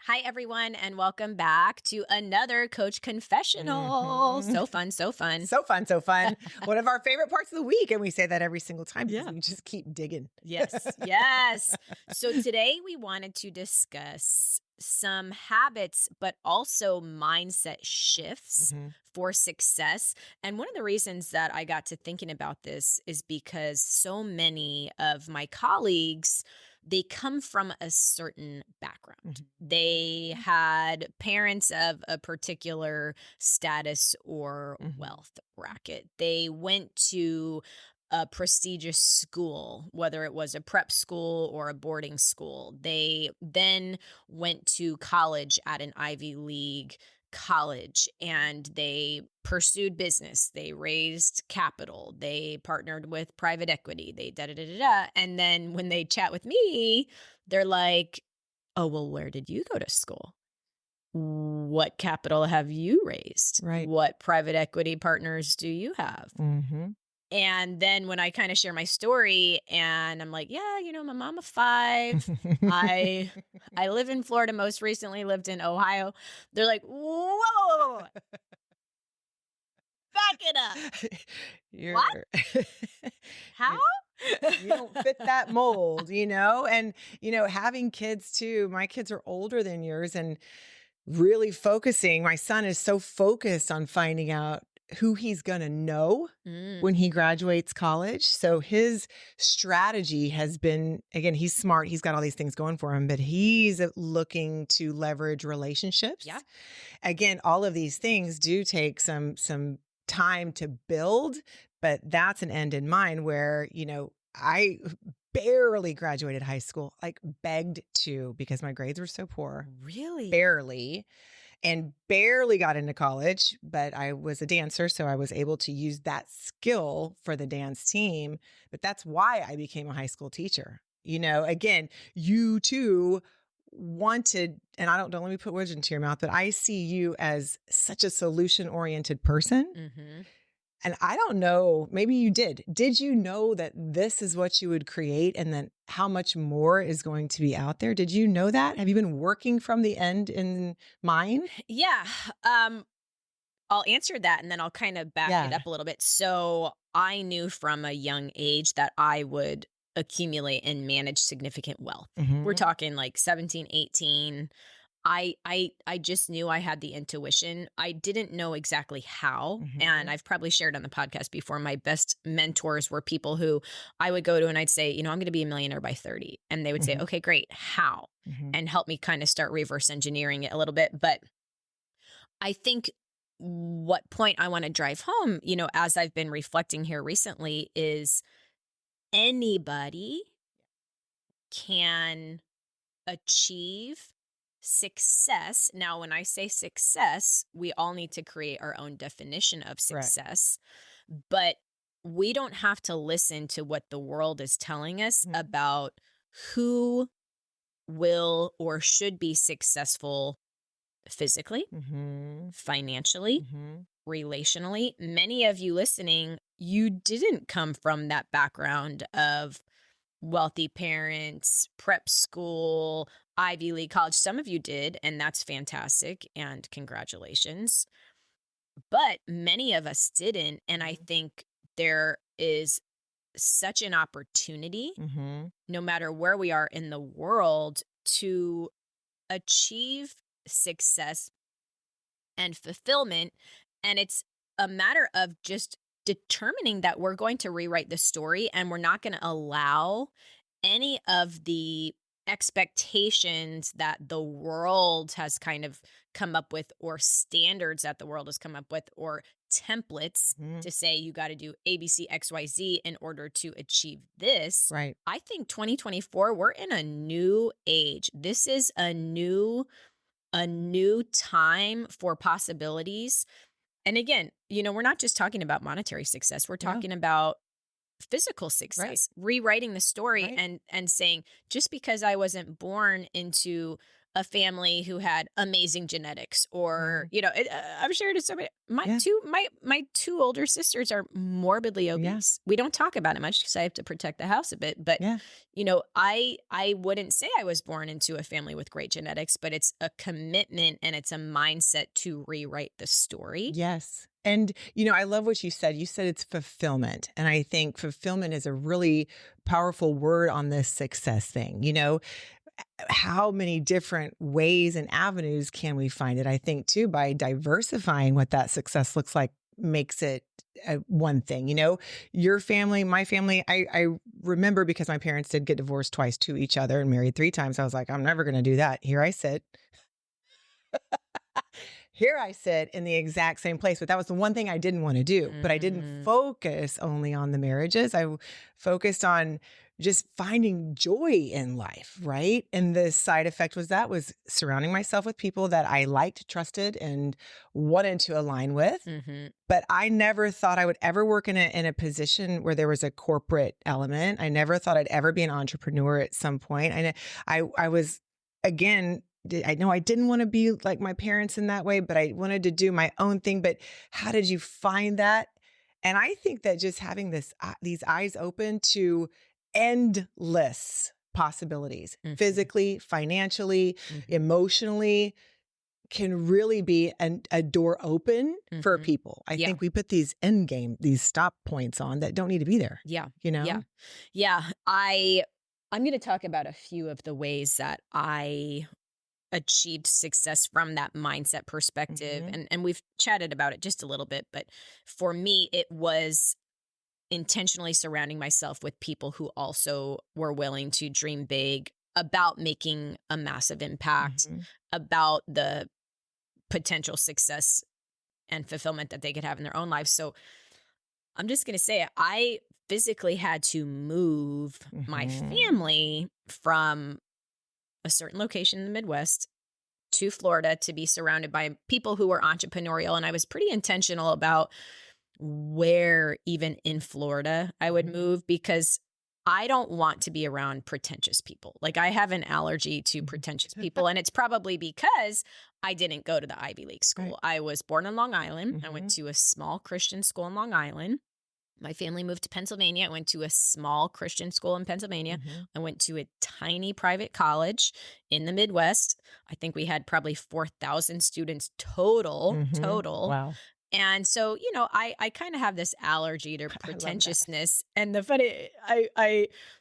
Hi, everyone, and welcome back to another Coach Confessional. Mhm. So fun, so fun. So fun, so fun. One of our favorite parts of the week. And we say that every single time because Yeah. we just keep digging. Yes, yes. So today we wanted to discuss some habits, but also mindset shifts Mhm. for success. And one of the reasons that I got to thinking about this is because so many of my colleagues, they come from a certain background. They Mhm. had parents of a particular status or Mhm. wealth bracket. They went to a prestigious school, whether it was a prep school or a boarding school. They then went to college at an Ivy League college and they pursued business. They raised capital. They partnered with private equity. They da da da da da. And then when they chat with me, they're like, "Oh, well, where did you go to school? What capital have you raised? Right. What private equity partners do you have?" Mhm. And then when I kinda share my story and I'm like, "Yeah, I'm a mom of 5. I I live in Florida, most recently lived in Ohio." They're like, "Whoa, whoa, whoa, whoa, back it up. What? You're How?" you you don't fit that mold, And, having kids too, my kids are older than yours and really focusing. My son is so focused on finding out who he's going to know Mm, when he graduates college. So his strategy has been, again, he's smart. He's got all these things going for him, but he's looking to leverage yeah, relationships. Again, all of these things do take some time to build, but that's an end in mind where, I barely graduated high school, like begged to because my grades were so poor, really? barely, and barely got into college, but I was a dancer, so I was able to use that skill for the dance team. But that's why I became a high school teacher. Again, you too wanted, and don't let me put words into your mouth, but I see you as such a solution oriented person. Mhm. And I don't know, maybe you did. Did you know that this is what you would create and then how much more is going to be out there? Did you know that? Have you been working from the end in mind? Yeah, um, I'll answer that and then I'll kinda back it Yeah. up a little bit. So, I knew from a young age that I would accumulate and manage significant wealth. We're Mhm. talking like 17, 18. I just knew I had the intuition. I didn't know exactly how, and Mhm. I've probably shared on the podcast before, my best mentors were people who I would go to and I'd say, "I'm gonna be a millionaire by 30." And they would say, Mhm. "Okay, great. How?" Mhm. And help me kinda start reverse engineering it a little bit, but I think what point I wanna drive home, as I've been reflecting here recently is anybody can achieve success. Now, when I say success, we all need to create our own definition of Correct. success, but we don't have to listen to what the world is telling us Mhm. about who will or should be successful physically, Mhm. financially, Mhm. relationally. Many of you listening, you didn't come from that background of wealthy parents, prep school, Ivy League college. Some of you did, and that's fantastic. And congratulations. But many of us didn't. And I Mhm. think there is such an opportunity, Mhm. no matter where we are in the world, to achieve success and fulfillment. And it's a matter of just determining that we're going to rewrite the story and we're not going to allow any of the expectations that the world has kind of come up with, or standards that the world has come up with, or templates Mhm. to say you got to do ABC, XYZ in order to achieve this. Right. I think 2024, we're in a new age. This is a new time for possibilities. And again, we're not just talking about monetary success. We're Yeah. talking about physical Right. success, rewriting the story Right. and saying, just because I wasn't born into a family who had amazing genetics, or Mm. I've shared it so many. My Yeah. two my my two older sisters are morbidly Yeah. obese. We don't talk about it much because I have to protect the house a bit, but Yeah. I wouldn't say I was born into a family with great genetics, but it's a commitment and it's a mindset to rewrite the story. Yes. And, I love what you said. You said it's fulfillment. And I think fulfillment is a really powerful word on this success thing. How many different ways and avenues can we find it? I think too, by diversifying what that success looks like makes it one thing. Your family, my family, I remember because my parents did get divorced twice to each other and married 3 times. I was like, I'm never going to do that. Here I sit in the exact same place, but that was the one thing I didn't want to do. But I didn't Mm, focus only on the marriages. Focused on just finding joy in life, right? And the side effect was surrounding myself with people that I liked, trusted, and wanted to align with. mhm, But I never thought I would ever work in a position where there was a corporate element. I never thought I'd ever be an entrepreneur at some point. I was again. I know I didn't want to be like my parents in that way, but I wanted to do my own thing. But how did you find that? And I think that just having these eyes open to endless possibilities, mhm, physically, financially, mhm, emotionally, can really be a door open for mhm. people. I Yeah, think we put these stop points on that don't need to be there, yeah, you yeah, know? yeah. I'm gonna talk about a few of the ways that I achieved success from that mindset perspective, Mhm. and we've chatted about it just a little bit, but for me, it was intentionally surrounding myself with people who also were willing to dream big about making a massive impact, Mhm. about the potential success and fulfillment that they could have in their own lives. So I'm just going to say I physically had to move my Mhm. family from a certain location in the Midwest to Florida to be surrounded by people who were entrepreneurial. And I was pretty intentional about where even in Florida I would Mhm. move, because I don't want to be around pretentious people. Like, I have an allergy to Mhm. pretentious people, and it's probably because I didn't go to the Ivy League Right. school. I was born in Long Island. I went Mhm. to a small Christian school in Long Island. My family moved to Pennsylvania. I went to a small Christian school in Pennsylvania. Mhm. I went to a tiny private college in the Midwest. I think we had probably 4,000 students total, Mhm. total. Wow. And so, I kind of have this allergy to I love that. pretentiousness. And the funny,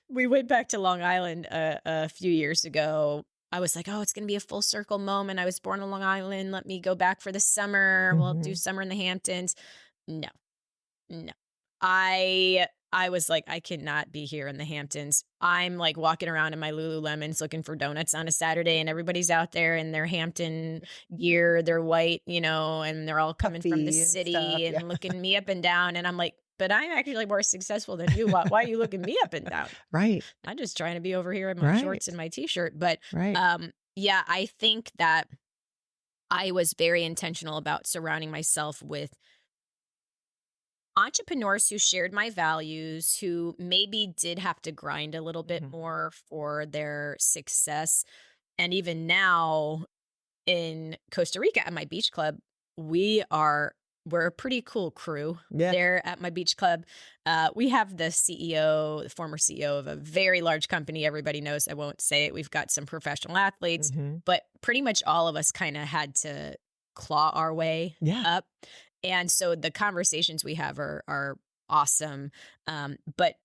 we went back to Long Island a few years ago. I was like, oh, it's going to be a full circle moment. I was born on Long Island. Let me go back for the summer. We'll do Mhm. summer in the Hamptons. No, no. I was like, I cannot be here in the Hamptons. I'm like walking around in my Lululemons looking for donuts on a Saturday, and everybody's out there in their Hampton gear. They're white, and they're all coming from the Puffy and stuff, city yeah. and looking me up and down. And I'm like, but I'm actually more successful than you. Why are you looking me up and down? Right. I'm just trying to be over here in my shorts and Right. my t-shirt. But Right. yeah, I think that I was very intentional about surrounding myself with entrepreneurs who shared my values, who maybe did have to grind a little bit Mhm. more for their success. And even now in Costa Rica at my beach club, we're a pretty cool crew Yeah. there at my beach club. We have the CEO, the former CEO of a very large company. Everybody knows. I won't say it. We've got some professional athletes, Mhm. but pretty much all of us kind of had to claw our way Yeah. up. And so the conversations we have are awesome. But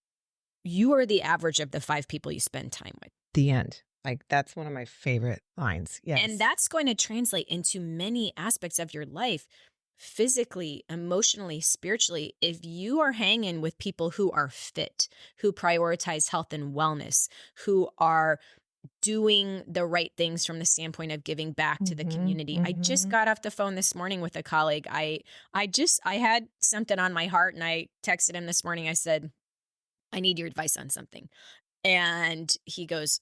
you are the average of the 5 people you spend time with. The end. Like, that's one of my favorite lines. And Yes. that's going to translate into many aspects of your life, physically, emotionally, spiritually. If you are hanging with people who are fit, who prioritize health and wellness, who are doing the right things from the standpoint of giving back to the Mhm. community. I just Mhm. got off the phone this morning with a colleague. I had something on my heart, and I texted him this morning. I said, "I need your advice on something." And he goes,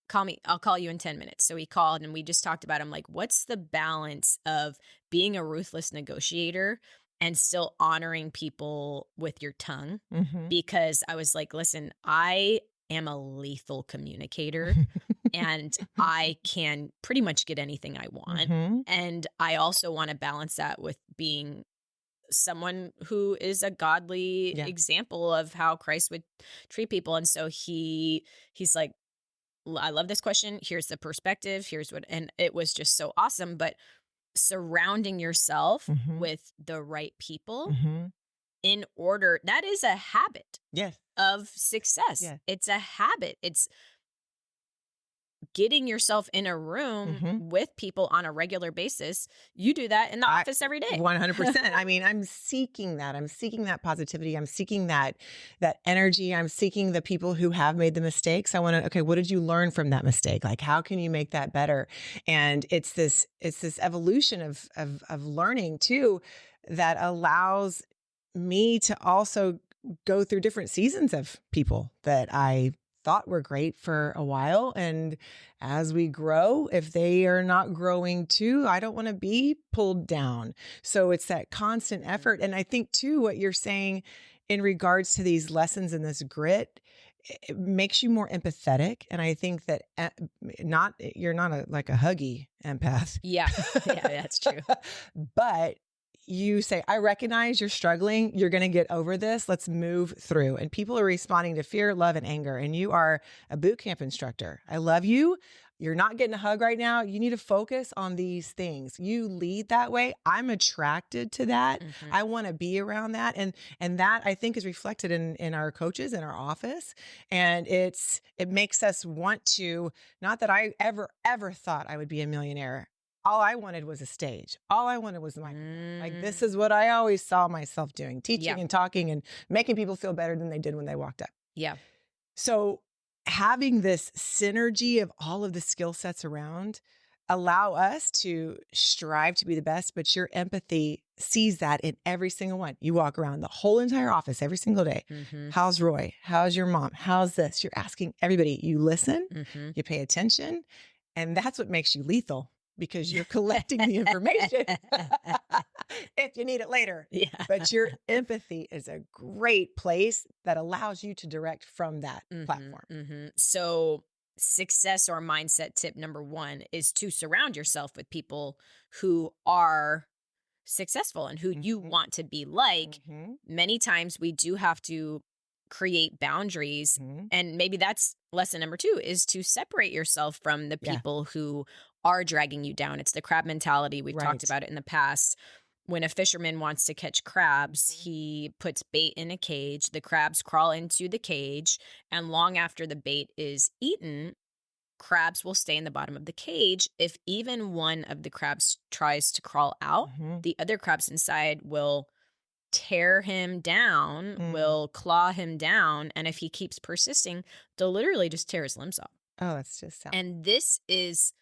"Call me. I'll call you in 10 minutes." So he called, and we just talked about, I'm like, what's the balance of being a ruthless negotiator and still honoring people with your tongue? Mhm. Because I was like, listen, I am a lethal communicator. and I can pretty much get anything I want. Mhm. And I also want to balance that with being someone who is a godly Yeah. example of how Christ would treat people. And so he's like, I love this question. Here's the perspective. Here's what, and it was just so awesome. But surrounding yourself Mhm. with the right people Mhm. in order, that is a habit Yes. of success. Yeah. It's a habit. It's getting yourself in a room Mhm. with people on a regular basis. You do that in the I office every day. 100%. I mean, I'm seeking that. I'm seeking that positivity. I'm seeking that energy. I'm seeking the people who have made the mistakes. I want to, okay, what did you learn from that mistake? Like, how can you make that better? And it's this evolution of learning too that allows me to also go through different seasons of people that I thought were great for a while. And as we grow, if they are not growing too, I don't want to be pulled down. So it's that constant Mhm. effort. And I think too, what you're saying in regards to these lessons and this grit, it makes you more empathetic. And I think that not, you're not like a huggy empath, Yeah. Yeah, that's true. but you say, I recognize you're struggling. You're going to get over this. Let's move through. And people are responding to fear, love, and anger. And you are a boot camp instructor. I love you. You're not getting a hug right now. You need to focus on these things. You lead that way. I'm attracted to that. Mhm. I want to be around that. And that I think is reflected in our coaches in our office. And it makes us want to, not that I ever thought I would be a millionaire. All I wanted was a stage. All I wanted was the microphone. Like, this Mm. is what I always saw myself doing, Yeah. teaching and talking and making people feel better than they did when they walked up. Yeah. So having this synergy of all of the skill sets around allow us to strive to be the best, but your empathy sees that in every single one. You walk around the whole entire office every single day. Mhm. How's Roy? How's your mom? How's this? You're asking everybody. You listen, Mhm. you pay attention, and that's what makes you lethal because you're collecting the information if you need it later. Yeah. But your empathy is a great place that allows you to direct from that Mhm. platform. Mhm. So, success or mindset tip number 1 is to surround yourself with people who are successful and who you Mhm, want to be like. mhm, Many times we do have to create boundaries, mhm. and maybe that's lesson number 2 is to separate yourself from the Yeah, people who are dragging you down. It's the crab mentality. We've talked right. about it in the past. When a fisherman wants to catch crabs, Mhm, he puts bait in a cage. The crabs crawl into the cage, and long after the bait is eaten, crabs will stay in the bottom of the cage. If even one of the crabs tries to crawl out, mhm, the other crabs inside will tear him down, mm. will claw him down. And if he keeps persisting, they'll literally just tear his limbs off. Oh, that's just sound. And this is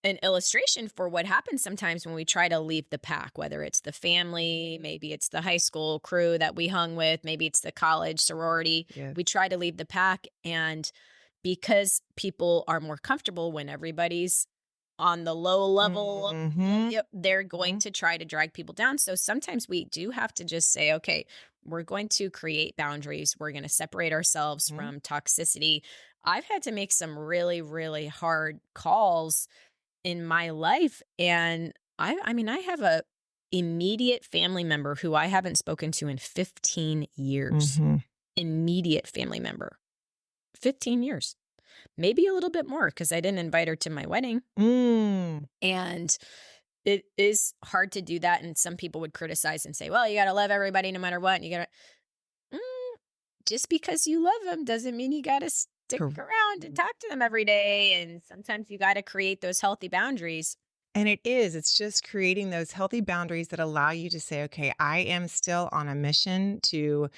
an illustration for what happens sometimes when we try to leave the pack, whether it's the family, maybe it's the high school crew that we hung with, maybe it's the college sorority. Yes. We try to leave the pack. And because people are more comfortable when everybody's on the low level, Mhm, yep, they're going mhm, to try to drag people down. So sometimes we do have to just say, okay, we're going to create boundaries. We're going to separate ourselves mhm. from toxicity. I've had to make some really, really hard calls in my life, and I mean, I have a immediate family member who I haven't spoken to in 15 years. Mhm. Immediate family member. 15 years. Maybe a little bit more because I didn't invite her to my wedding. Mm. And it is hard to do that. And some people would criticize and say, well, you got to love everybody no matter what. And you got to, just because you love them doesn't mean you got to stick Cor around and talk to them every day. And sometimes you got to create those healthy boundaries. And it is, it's just creating those healthy boundaries that allow you to say, "Okay, I am still on a mission to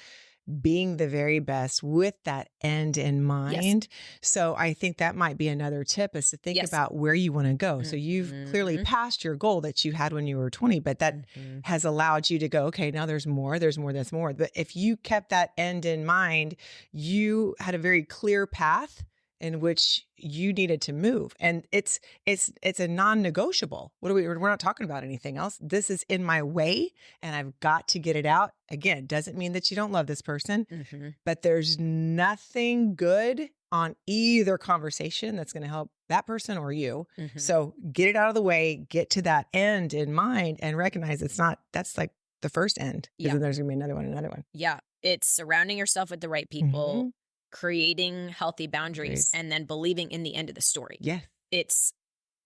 being the very best with that end in Yes. mind." So I think that might be another tip is to think Yes. about where you want to go. So you've clearly Mhm. passed your goal that you had when you were 20, but that Mhm. has allowed you to go, okay, now there's more. But if you kept that end in mind, you had a very clear path in which you needed to move. And it's a non-negotiable. What are we're not talking about anything else. This is in my way and I've got to get it out. Again, doesn't mean that you don't love this person, Mhm. but there's nothing good on either conversation that's going to help that person or you. Mhm. So get it out of the way, get to that end in mind, and recognize that's like the first end, because Yeah. then there's going to be another one. Yeah. It's surrounding yourself with the right people, Mm-hmm. creating healthy boundaries, Boundaries. and then believing in the end of the story. Yes. It's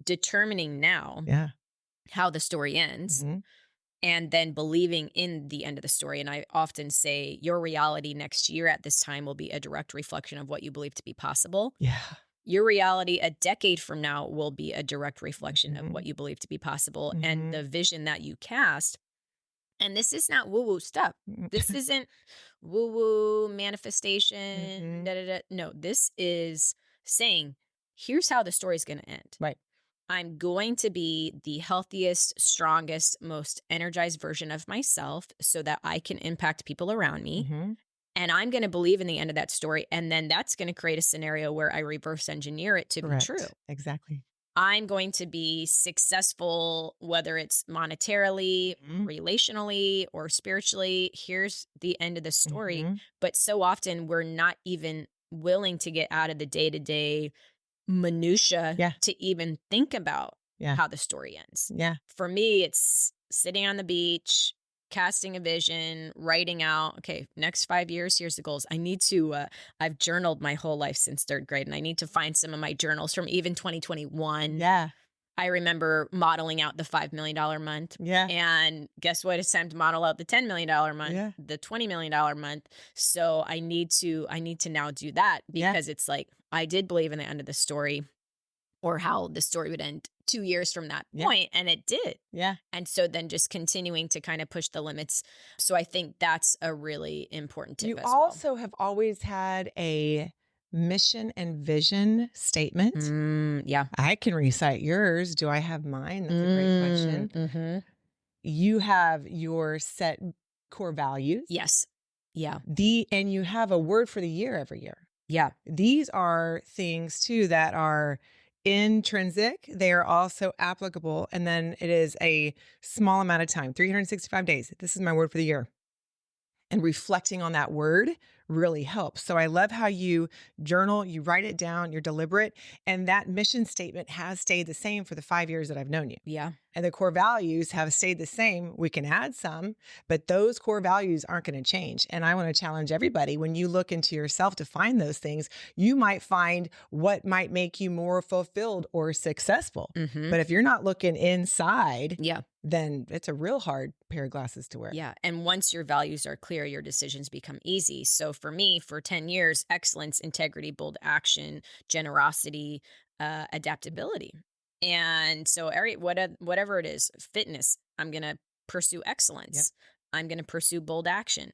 determining now Yeah. how the story ends Mm-hmm. and then believing in the end of the story. And I often say your reality next year at this time will be a direct reflection of what you believe to be possible. Yeah. Your reality a decade from now will be a direct reflection of Mm-hmm. what you believe to be possible and Mm-hmm. the vision that you cast. And this is not woo woo stuff. This isn't woo woo manifestation. Mm-hmm. Da, da, da. No, this is saying, here's how the story's going to end. Right. I'm going to be the healthiest, strongest, most energized version of myself so that I can impact people around me. Mm-hmm. And I'm going to believe in the end of that story. And then that's going to create a scenario where I reverse engineer it to be true. Correct. Exactly. I'm going to be successful, whether it's monetarily, Mm-hmm. relationally, or spiritually. Here's the end of the story. Mm-hmm. But so often we're not even willing to get out of the day to day minutia Yeah. to even think about Yeah. how the story ends. Yeah. For me, it's sitting on the beach, casting a vision, writing out, okay, next 5 years, here's the goals. I need to, I've journaled my whole life since third grade, and I need to find some of my journals from even 2021. Yeah. I remember modeling out the $5 million month. Yeah. And guess what? It's time to model out the $10 million month, Yeah. the $20 million month. So I need to now do that Yeah. because it's like I did believe in the end of the story or how the story would end 2 years from that Yeah. point, and it did. Yeah. And so then just continuing to kind of push the limits. So I think that's a really important tip You as well. also have always had a mission and vision statement. Yeah. I can recite yours. Do I have mine? That's a great question. Mm-hmm. You have your set core values. Yes. Yeah. And you have a word for the year every year. Yeah. These are things too that are intrinsic. They are also applicable. And then it is a small amount of time, 365 days. This is my word for the year. And reflecting on that word really helps. So I love how you journal, you write it down, you're deliberate, and that mission statement has stayed the same for the 5 years that I've known you. Yeah. And the core values have stayed the same. We can add some, but those core values aren't going to change. And I want to challenge everybody, when you look into yourself to find those things, you might find what might make you more fulfilled or successful. Mm-hmm. But if you're not looking inside, Yeah. then it's a real hard pair of glasses to wear. Yeah. And once your values are clear, your decisions become easy. So for me, for 10 years, excellence, integrity, bold action, generosity, adaptability. And so whatever it is, fitness, I'm going to pursue excellence. Yep. I'm going to pursue bold action.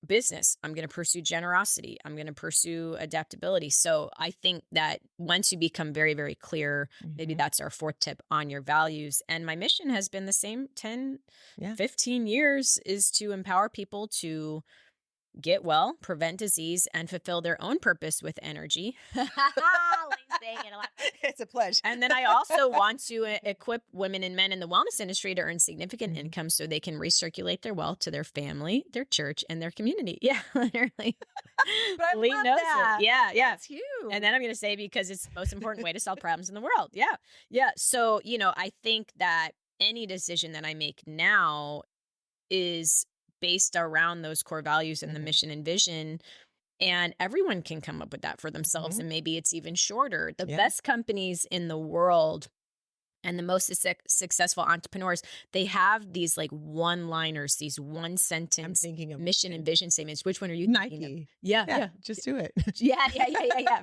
Business, I'm going to pursue generosity. I'm going to pursue adaptability. So I think that once you become very, very clear, maybe that's our fourth tip on your values. And my mission has been the same 10, 15 years, is to empower people to get well, prevent disease, and fulfill their own purpose with energy. It's a pleasure. And then I also want to equip women and men in the wellness industry to earn significant income so they can recirculate their wealth to their family, their church, and their community. Yeah, literally. But I love that. Yeah, yeah. That's huge. And then I'm going to say, because it's the most important way to solve problems in the world. Yeah, yeah. So, I think that any decision that I make now is based around those core values and the mission and vision. And everyone can come up with that for themselves. And maybe it's even shorter. The best companies in the world and the most successful entrepreneurs, they have these like one-liners, these one sentence mission and vision statements. Which one are you thinking Nike. of? Yeah. Just do it. Yeah.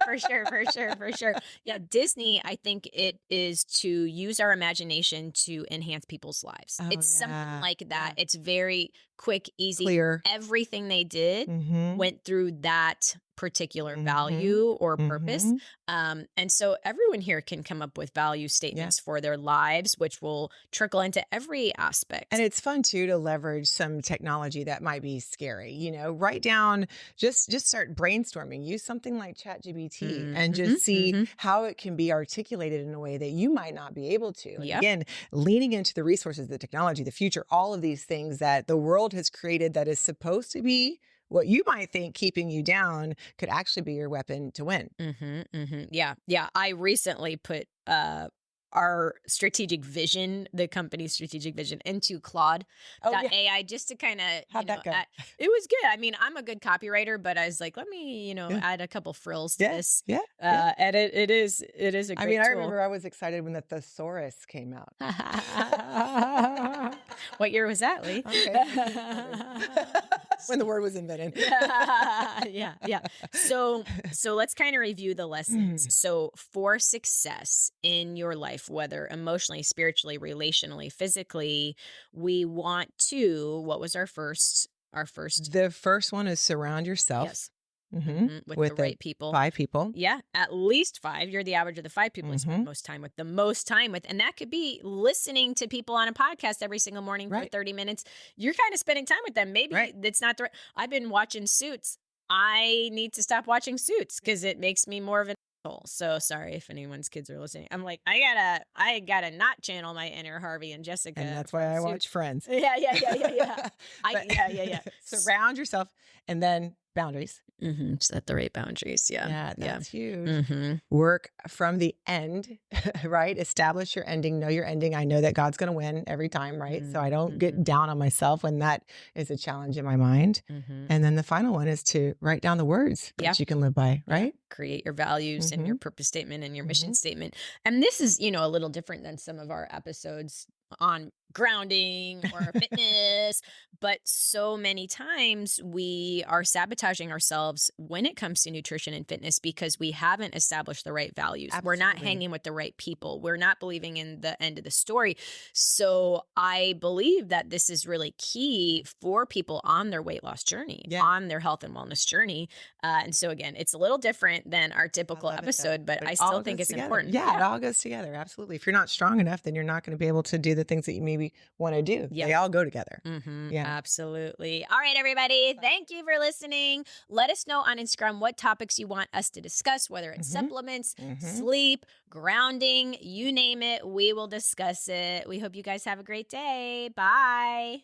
For sure. Yeah. Disney, I think it is to use our imagination to enhance people's lives. It's something like that. It's very quick, easy. Clear. Everything they did went through that particular value or purpose. And so everyone here can come up with value statements for their lives, which will trickle into every aspect. And it's fun too to leverage some technology that might be scary. Write down, just start brainstorming. Use something like ChatGPT and just see how it can be articulated in a way that you might not be able to. And again, leaning into the resources, the technology, the future, all of these things that the world has created that is supposed to be what you might think keeping you down could actually be your weapon to win. Yeah. Yeah. I recently put our strategic vision, the company's strategic vision, into Claude Oh, yeah. AI just to kind of, How'd that go? it was good. I mean, I'm a good copywriter, but I was like, let me, Yeah. add a couple frills to Yeah. this. Yeah. Yeah. And it is a I mean, great I tool. remember I was excited when the thesaurus came out. What year was that, Lee? Okay. 1900. When the word was invented. Yeah, yeah. So let's kind of review the lessons. Mm. So for success in your life, whether emotionally, spiritually, relationally, physically, we want to, what was our first? Our first, The first one is surround yourself yes. With the with the right people. 5 people. Yeah, at least 5. You're the average of the 5 people you spend Mhm. the most time with. And that could be listening to people on a podcast every single morning for Right. 30 minutes. You're kind of spending time with them. Maybe Right. it's not the right. I've been watching Suits. I need to stop watching Suits because it makes me more of an asshole. So sorry if anyone's kids are listening. I'm like, I gotta not channel my inner Harvey and Jessica. And that's why from I Suits. watch Friends. Yeah, yeah, yeah, yeah, yeah. But Yeah. surround yourself and then boundaries. Set the right boundaries. Yeah. Yeah, Yeah. that's huge. Mm-hmm. Work from the end, right? Establish your ending, know your ending. I know that God's going to win every time, right? So I don't get down on myself when that is a challenge in my mind. And then the final one is to write down the words that you can live by, right? Create your values and your purpose statement and your mission statement. And this is, a little different than some of our episodes on grounding or fitness, but so many times we are sabotaging ourselves when it comes to nutrition and fitness because we haven't established the right values. We're not Absolutely. hanging with the right people. We're not believing in the end of the story. So I believe that this is really key for people on their weight loss journey, Yeah. on their health and wellness journey. And so again, it's a little different than our I typical love it, though. episode, but But I it still all think goes it's together. important. Yeah, it all goes together. Absolutely. If you're not strong enough, then you're not going to be able to do the things that you maybe want to do. Yeah. They all go together. Yeah. Absolutely. All right, everybody. Thank you for listening. Let us know on Instagram what topics you want us to discuss, whether it's supplements, sleep, grounding, you name it. We will discuss it. We hope you guys have a great day. Bye.